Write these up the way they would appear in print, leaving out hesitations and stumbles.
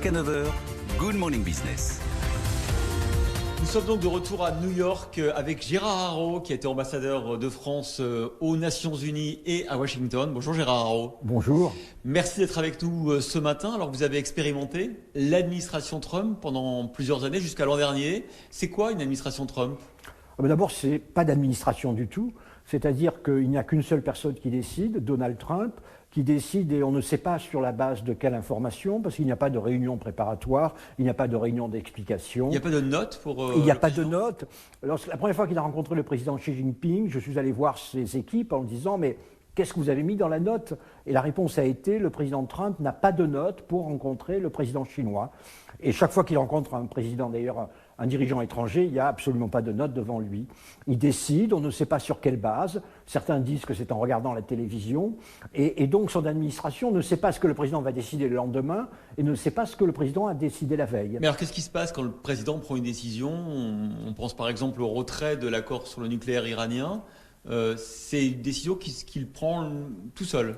jusqu'à 9 h, Good Morning Business. Nous sommes donc de retour à New York avec Gérard Haraud, qui a été ambassadeur de France aux Nations Unies et à Washington. Bonjour Gérard Haraud. Bonjour. Merci d'être avec nous ce matin. Alors vous avez expérimenté l'administration Trump pendant plusieurs années, jusqu'à l'an dernier. C'est quoi une administration Trump ? D'abord, ce n'est pas d'administration du tout. C'est-à-dire qu'il n'y a qu'une seule personne qui décide, Donald Trump, qui décide et on ne sait pas sur la base de quelle information, parce qu'il n'y a pas de réunion préparatoire, il n'y a pas de réunion d'explication. Il n'y a pas de note pour Il n'y a pas de note. La première fois qu'il a rencontré le président Xi Jinping, je suis allé voir ses équipes en disant « mais qu'est-ce que vous avez mis dans la note ?» Et la réponse a été « le président Trump n'a pas de note pour rencontrer le président chinois ». Et chaque fois qu'il rencontre un président, d'ailleurs un dirigeant étranger, il n'y a absolument pas de note devant lui. Il décide, on ne sait pas sur quelle base. Certains disent que c'est en regardant la télévision. Et donc son administration ne sait pas ce que le président va décider le lendemain et ne sait pas ce que le président a décidé la veille. Mais alors qu'est-ce qui se passe quand le président prend une décision ? On pense par exemple au retrait de l'accord sur le nucléaire iranien. C'est une décision qu'il prend tout seul.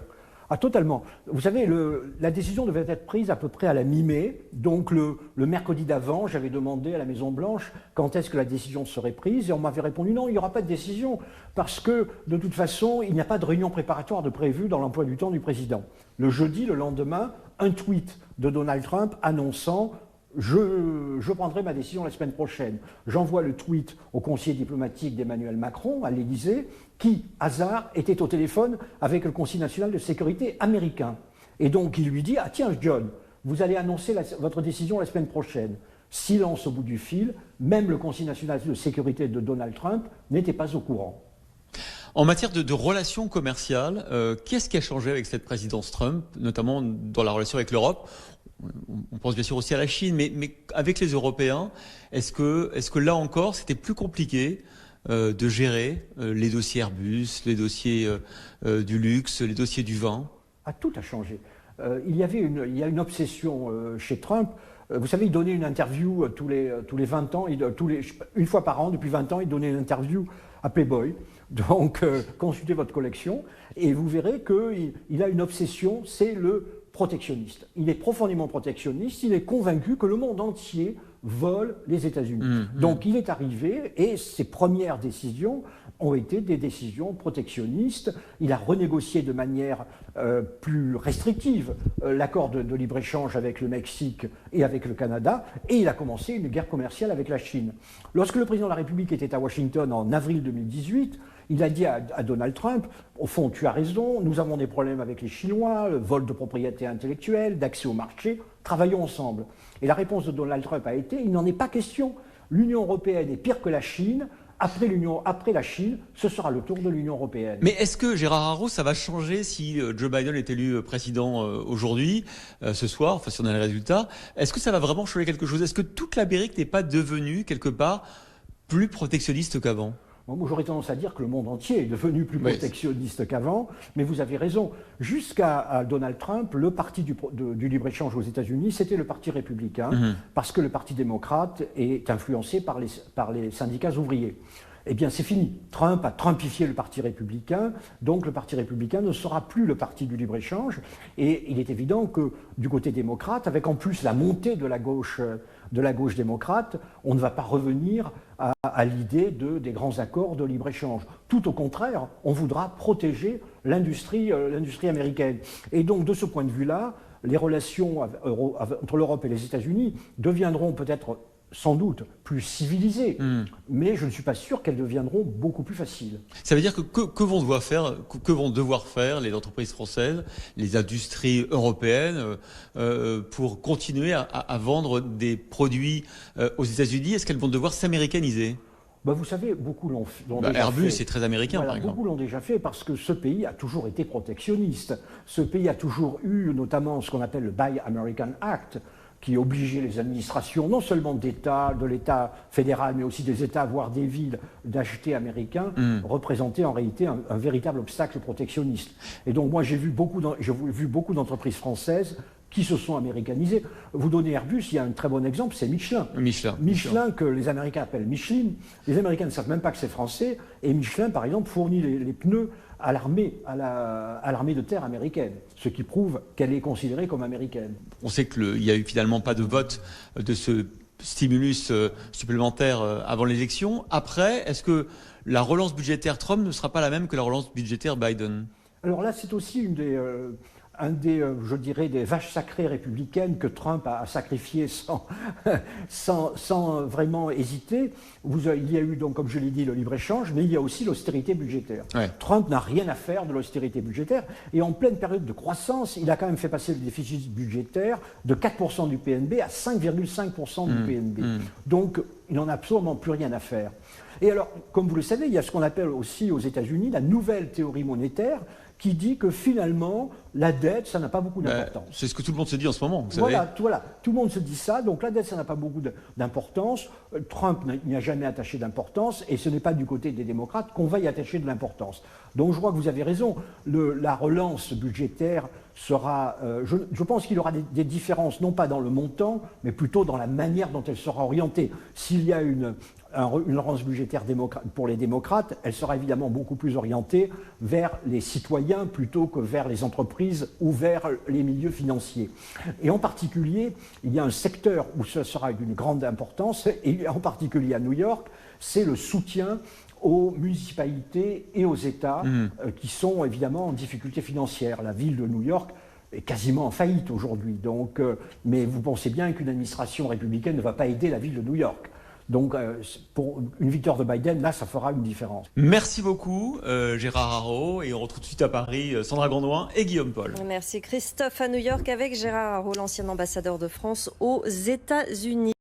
Ah, totalement. Vous savez, la décision devait être prise à peu près à la mi-mai. Donc le mercredi d'avant, j'avais demandé à la Maison-Blanche quand est-ce que la décision serait prise. Et on m'avait répondu non, il n'y aura pas de décision. Parce que de toute façon, il n'y a pas de réunion préparatoire de prévue dans l'emploi du temps du président. Le jeudi, le lendemain, un tweet de Donald Trump annonçant je prendrai ma décision la semaine prochaine. J'envoie le tweet au conseiller diplomatique d'Emmanuel Macron à l'Élysée, qui, hasard, était au téléphone avec le Conseil national de sécurité américain. Et donc il lui dit « Ah tiens John, vous allez annoncer votre décision la semaine prochaine ». Silence au bout du fil, même le Conseil national de sécurité de Donald Trump n'était pas au courant. En matière de relations commerciales, qu'est-ce qui a changé avec cette présidence Trump, notamment dans la relation avec l'Europe ? On pense bien sûr aussi à la Chine, mais avec les Européens, est-ce que là encore, c'était plus compliqué de gérer les dossiers Airbus, les dossiers du luxe, les dossiers du vin ? Ah, tout a changé. Il y a une obsession chez Trump. Vous savez, il donnait une interview tous les 20 ans, une fois par an, depuis 20 ans, il donnait une interview à Playboy. Donc, consultez votre collection et vous verrez qu'il a une obsession, c'est le protectionniste. Il est profondément protectionniste, il est convaincu que le monde entier vole les États-Unis. Donc il est arrivé et ses premières décisions ont été des décisions protectionnistes. Il a renégocié de manière plus restrictive l'accord de libre-échange avec le Mexique et avec le Canada et il a commencé une guerre commerciale avec la Chine. Lorsque le président de la République était à Washington en avril 2018, il a dit à Donald Trump, au fond, tu as raison, nous avons des problèmes avec les Chinois, le vol de propriété intellectuelle, d'accès au marché, travaillons ensemble. Et la réponse de Donald Trump a été, il n'en est pas question. L'Union européenne est pire que la Chine. Après la Chine, ce sera le tour de l'Union européenne. Mais est-ce que, Gérard Haraud, ça va changer si Joe Biden est élu président aujourd'hui, ce soir, enfin si on a les résultats ? Est-ce que ça va vraiment changer quelque chose ? Est-ce que toute l'Amérique n'est pas devenue, quelque part, plus protectionniste qu'avant ? Moi, j'aurais tendance à dire que le monde entier est devenu plus protectionniste qu'avant, mais vous avez raison. Jusqu'à Donald Trump, le parti du libre-échange aux États-Unis, c'était le parti républicain, parce que le parti démocrate est influencé par les syndicats ouvriers. Eh bien, c'est fini. Trump a trumpifié le parti républicain, donc le parti républicain ne sera plus le parti du libre-échange. Et il est évident que du côté démocrate, avec en plus la montée de la gauche démocrate, on ne va pas revenir à l'idée des grands accords de libre-échange. Tout au contraire, on voudra protéger l'industrie américaine. Et donc, de ce point de vue-là, les relations entre l'Europe et les États-Unis deviendront peut-être sans doute plus civilisées, mais je ne suis pas sûr qu'elles deviendront beaucoup plus faciles. Ça veut dire que vont devoir faire les entreprises françaises, les industries européennes, pour continuer à vendre des produits aux États-Unis ? Est-ce qu'elles vont devoir s'américaniser ? Vous savez, beaucoup l'ont déjà fait. Airbus est très américain, par exemple. Beaucoup l'ont déjà fait parce que ce pays a toujours été protectionniste. Ce pays a toujours eu notamment ce qu'on appelle le Buy American Act, qui obligeait les administrations, non seulement de l'État fédéral, mais aussi des États, voire des villes, d'acheter américain, représentait en réalité un véritable obstacle protectionniste. Et donc moi j'ai vu beaucoup d'entreprises françaises qui se sont américanisées. Vous donnez Airbus, il y a un très bon exemple, c'est Michelin. Michelin que les Américains appellent Michelin. Les Américains ne savent même pas que c'est français. Et Michelin, par exemple, fournit les pneus à l'armée de terre américaine, ce qui prouve qu'elle est considérée comme américaine. On sait qu'il n'y a eu finalement pas de vote de ce stimulus supplémentaire avant l'élection. Après, est-ce que la relance budgétaire Trump ne sera pas la même que la relance budgétaire Biden? Alors là, c'est aussi je dirais, des vaches sacrées républicaines que Trump a sacrifiées sans vraiment hésiter. Il y a eu donc, comme je l'ai dit, le libre-échange, mais il y a aussi l'austérité budgétaire. Ouais. Trump n'a rien à faire de l'austérité budgétaire, et en pleine période de croissance, il a quand même fait passer le déficit budgétaire de 4% du PNB à 5,5% du PNB. Donc, il n'en a absolument plus rien à faire. Et alors, comme vous le savez, il y a ce qu'on appelle aussi aux États-Unis la nouvelle théorie monétaire, qui dit que finalement, la dette, ça n'a pas beaucoup d'importance. C'est ce que tout le monde se dit en ce moment, vous Voilà, savez. tout le monde se dit ça. Donc la dette, ça n'a pas beaucoup d'importance. Trump n'y a jamais attaché d'importance, et ce n'est pas du côté des démocrates qu'on va y attacher de l'importance. Donc je crois que vous avez raison. La relance budgétaire sera... je pense qu'il y aura des différences, non pas dans le montant, mais plutôt dans la manière dont elle sera orientée. S'il y a une relance budgétaire pour les démocrates, elle sera évidemment beaucoup plus orientée vers les citoyens plutôt que vers les entreprises ou vers les milieux financiers. Et en particulier, il y a un secteur où ce sera d'une grande importance, et en particulier à New York, c'est le soutien aux municipalités et aux États qui sont évidemment en difficulté financière. La ville de New York est quasiment en faillite aujourd'hui. Donc, mais vous pensez bien qu'une administration républicaine ne va pas aider la ville de New York. Donc, pour une victoire de Biden, là, ça fera une différence. Merci beaucoup, Gérard Haraud. Et on retrouve tout de suite à Paris Sandra Gondouin et Guillaume Paul. Merci Christophe à New York avec Gérard Haraud, l'ancien ambassadeur de France aux États-Unis.